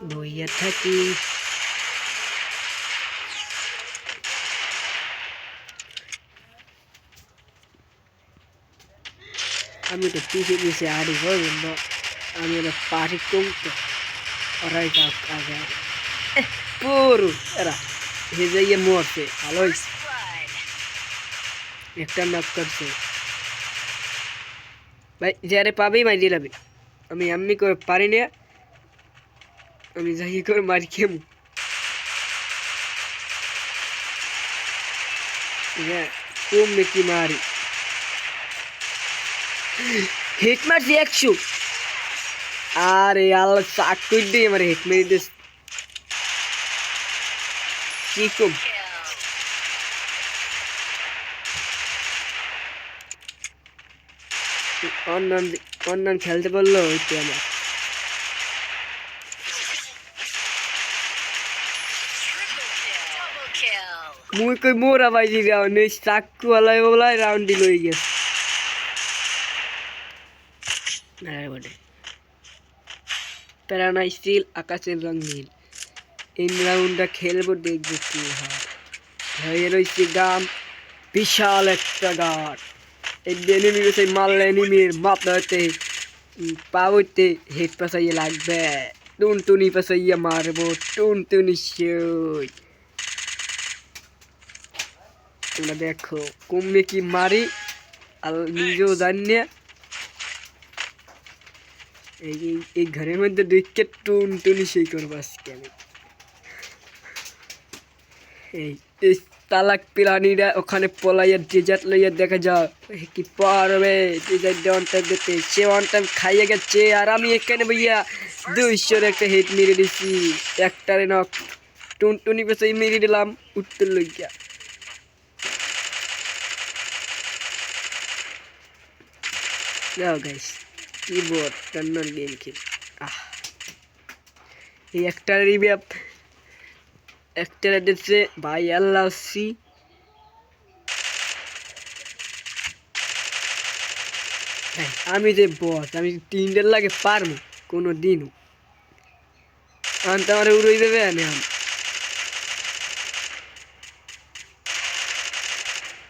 বইয়া থাকি। আমি তো পিছিয়ে পিছিয়ে আড়ি করব, আমি ওরা পারি কমতো ওরাই কাজ আগে পুরো এরা হেজে মরছে। ভালো হয়েছে, একটা নক করছে ভাই, যারে পাবেই মাই দিলাবে। আমি এমনি করে পারি না, আমি যাই করে মারি খেমু। কমবে কি মারি, হিট মারছি 100। আরে আল্লাহ চাক করে দিয়ে আমার হিট মেরে দিস। কি কম অন্যান অন্যান খেলতে পারলো হইতে আমার। মুই কই মোরা বাইজি রাউন্ড এই চাকু আলাই বলাই রাউন্ড দিল হয়ে গেছে। বটে প্যারানা স্টিল আকাশের রং নীল। এই রাউন্ডটা খেলবো, দেখবো কি হয়। হয়ে রয়েছে গান, বিশাল একটা গান। এই এনিমি সেই মারলে এনিমির মাথাতে পাওয়াতে হেড পাশাইয়ে লাগবে, টুনটুনি পাশাইয়া মারবো, টুনটুনি সই। তোমরা দেখো কমবে কি মারি, আর নিজেও জানি না। এই ঘরের মধ্যে দেখে টুনটুনি সেই করবো আজকে আমি। এই তালাক প্রাণীরা ওখানে পলাইয়া ডেজার্ট লইয়া দেখা যাও কি পারবে ডেজার্ট ওয়ান টাইম দিতে। সে ওয়ান টাইম খাইয়ে গেছে, আর আমি এখানে ভাইয়া 200 একটা হিট মেরে দিছি। একটারে নক, টুনটুনি পেছে মেরে দিলাম উত্তর লইয়া। যাও গাইস, কিবোর্ড টান্নার গেম খেল। এই একটা রিব্যাপ একটা দিচ্ছে ভাই আল্লাহ সি। আমি যে বস, আমি 3 লাগে পারবো কোনো দিনও। আনতে আমার উড়াই দেবে আমি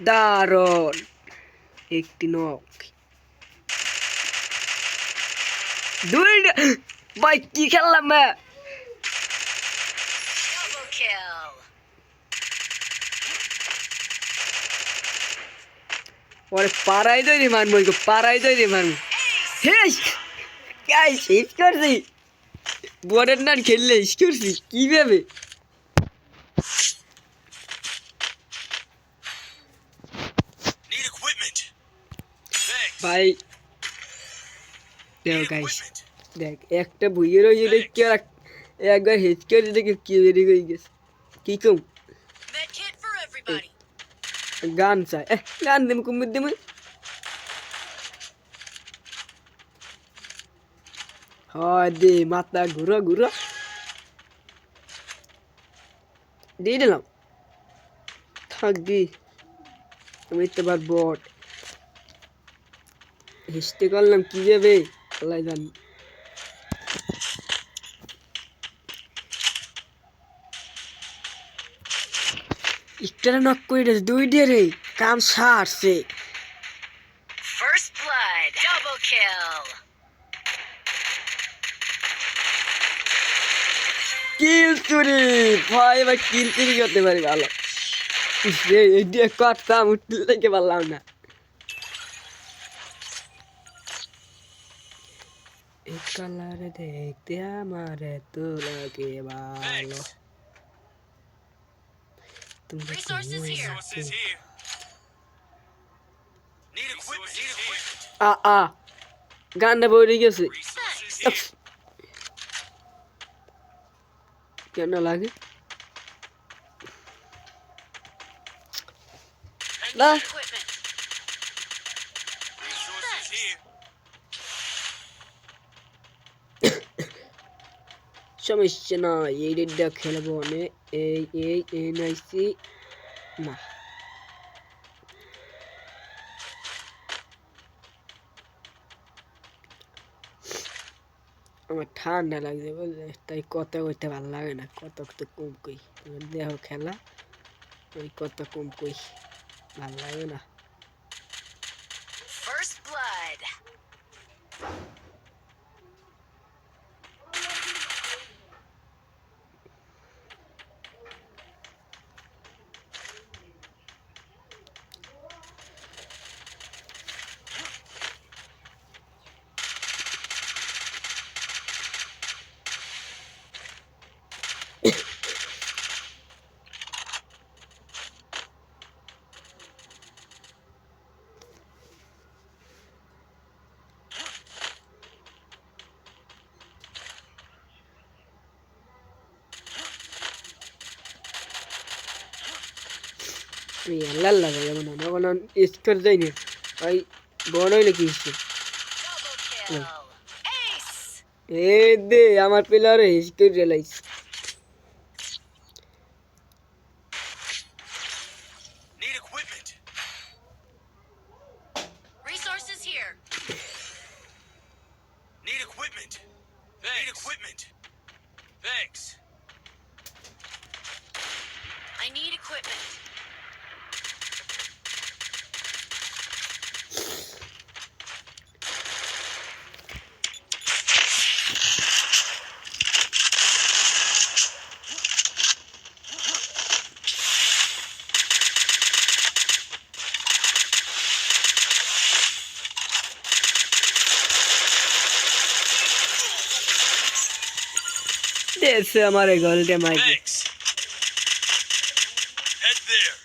দারুণ একটি নক। দুইটা ভাই কি খেললাম না। ওরে পাড়াই দই রে মারবো, পাড়াই দই রে মারবো। হেস গাই শেষ করছি, বর্ডার না খেললে শেষ করছি কিভাবে। ভাই দেখ গাইস, দেখ একটা বইয়ের ওই দেখে একবার হেড করে দেখে কি বেরিয়ে হয়ে গেছে। কি কম গান চাই, গান দেব কুমির দেব। হয় দে মাথা ঘুরো ঘুরো দিয়ে দিলাম। থাকবি আমি তো বার বট হেসতে করলাম কি যাবে আল্লাহ জানি। একটা নক করে দিয়েছে, 2 দিয়ে রে কাম সারছে। First blood, double kill. কিল চুরি ভাই, এবার কিল চুরি করতে পারি ভালো। এই দিয়ে করতাম উঠতে থেকে পারলাম না। এই কালার দেখতে আমার এত লাগে ভালো। তুমি গানটা বই গেছে কেন লাগে না। সমস্যা না, এই রেডটা খেলবো অনেক। এই এনআইসি না আমার ঠান্ডা লাগছে বুঝলে, তাই কথা কইতে ভালো লাগে না, কত তো কম কই। দেহ খেলা ওই কত কম কই, ভালো লাগে না। First blood. আমি আল্লাহ লাগে যেমন আমার স্কোর যাইনি ভাই, বড় হইলে কি হচ্ছে? Double kill. Ace. এ দে আমার প্লেয়ারে score রেলাইছে। Need equipment. Resources here. Need equipment. Thanks. Need equipment. Thanks. I need equipment. দেশে আমার গোলটা মাইকে। Thanks. Head there.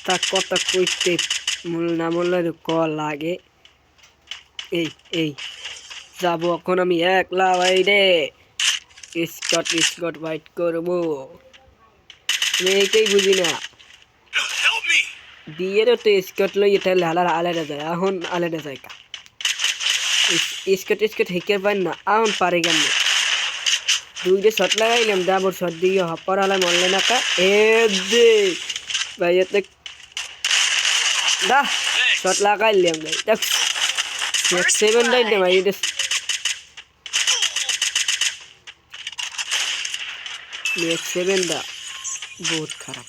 তা কথা কইতে মূল না মূলের ক লাগে। এই এই যাবো এখন আমি একলা বাইরে, স্কট ফাইট করবো। আমি এইটাই বুঝি না, Help me. বিয়েরও তো স্কট লই এটা হালার আলাদা যায়, এখন আলাদা যায় কা স্কট হেকে পাই না, এখন পারে কেন? দুইটা শট লাগাইলাম, ডাবর শট দিয়ে হপার আলাই মরলে না কা। এ দে ভাই এতে দা শট লাগাইলাম ভাই, দেখ First 7 blood. দাইলাম ভাই। এটা নেক্সট 7 দা বহুত খারাপ।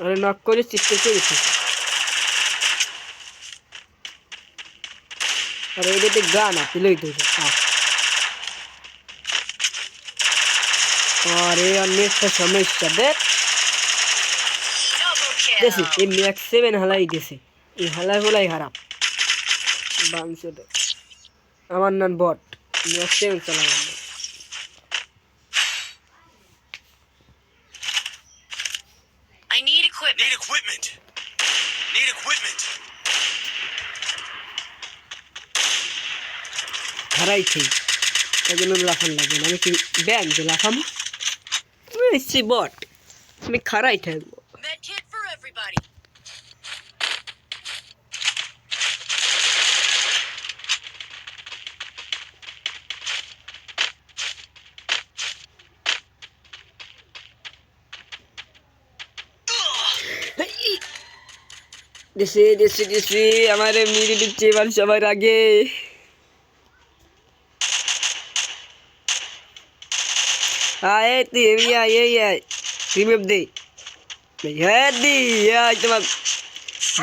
আরে নক করে চিৎকে করেছি। আরে এটা গান আপনি লই তো। আরে অনেকটা সমস্যা দেখ Double দেখি kill. এই ম্যাক্স 7 হালাই দিছে, এই হালাই হলাই খারাপ বাংশটা। আমার নাম বট ম্যাক্স 7 চালাম। I need Need equipment. equipment. Need equipment. হারাই ঠিক এই জন্য লাফান লাগবে না। আমি কি ব্যাগ দিয়ে লাফামো? আমি বট, আমি খারাই থাকবো। Med kit for everybody. দেশে দেশে দেশে আমার মেরে দিচ্ছে এবার সবার আগে। আয় তুই এমনি আয়, এই আয় রিমেভ দে। হ্যাঁ দি আয় তোমার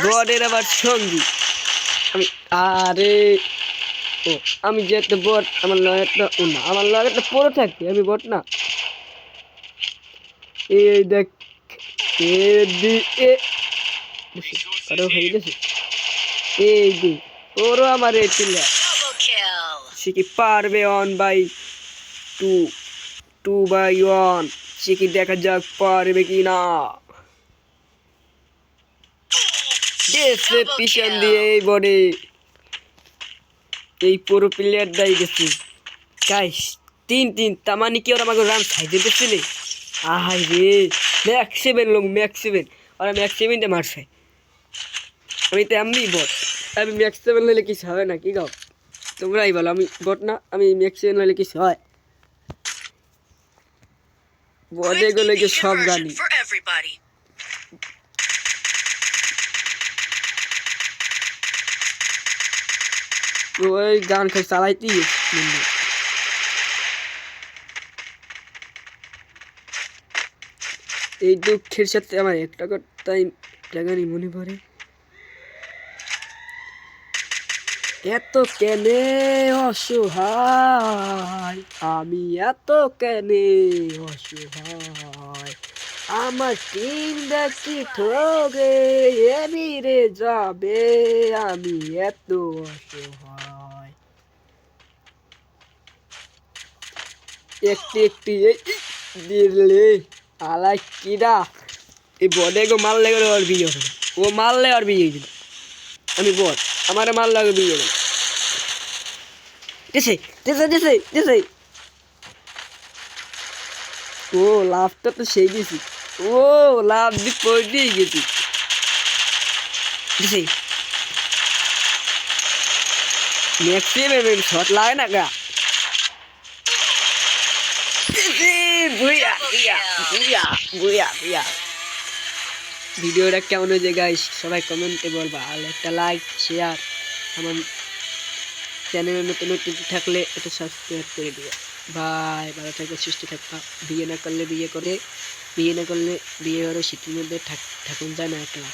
বটের আবার সঙ্গী আমি। আরে ও আমি যেহেতু বট, আমার লয়েরটা ও না, আমার লয়েরটা পুরো থাকবে, আমি বট না। এই দেখ এ দি এ কারো খাই গেছে। এই দি ওরও আমার এটিলা Double kill. সে কি পারবে 1/2 সে কি দেখা যাক পারবে কি না। দেশে পিছন দিয়ে এই বডি এই পুরো প্লেয়ার দাই গেছে গাইস 3-3। তামানি কি ওরা আমাকে রান খাই দিতেছিলে? আহাই রে ম্যাক্স 7 লোক ম্যাক্স 7 আর ম্যাক্সিমিনটা মারছে। আমি তো এমনি বট, আমি ম্যাক্সিমেন হলে কিছু হবে না, কি গাও তোমরাই বলো, আমি বট না, আমি ম্যাক্সিমেন হলে কিছু হয়? বটে Quick গেলে কি EV সব conversion গানি for everybody. ওই গান খাই চালাইতি এই দুঃখের সাথে আমার একটা কথাই গানি মনে পড়ে, এত কেনে অসহায় আমি, এত কেনে অসহায়, আমার টিমটা কি ঠগে এমিরে যাবে, আমি এত অসহায়। একটি একটি দিলে আলাই কিরা এই বডে গো মারলে গেলে ওর বিয়ে হবে, ও মারলে আর বিয়ে দিল, আমি বল আমার মারলে আগে বিয়ে গেল। দিছে দিছে দিছে দিছে, ও লাভটা তো সেই দিছি, ও লাভ দি পড়েই গেছি। দিছে ম্যাক্সিমাম শট লাগে না গা। বুয়া বুয়া বুয়া বুয়া বুয়া। ভিডিওটা কেমন হয়েছে গাইস সবাই কমেন্টে বলবা, আর একটা লাইক শেয়ার, আমার চ্যানেলে নতুন নতুন থাকলে এটা সাবস্ক্রাইব করে দিও। বাই, ভালো থাকবে, সুস্থ থাকবা। বিয়ে না করলে বিয়ে করে, বিয়ে না করলে বিয়ে হওয়ার শীতের মধ্যে থাকুন যায় না একলা।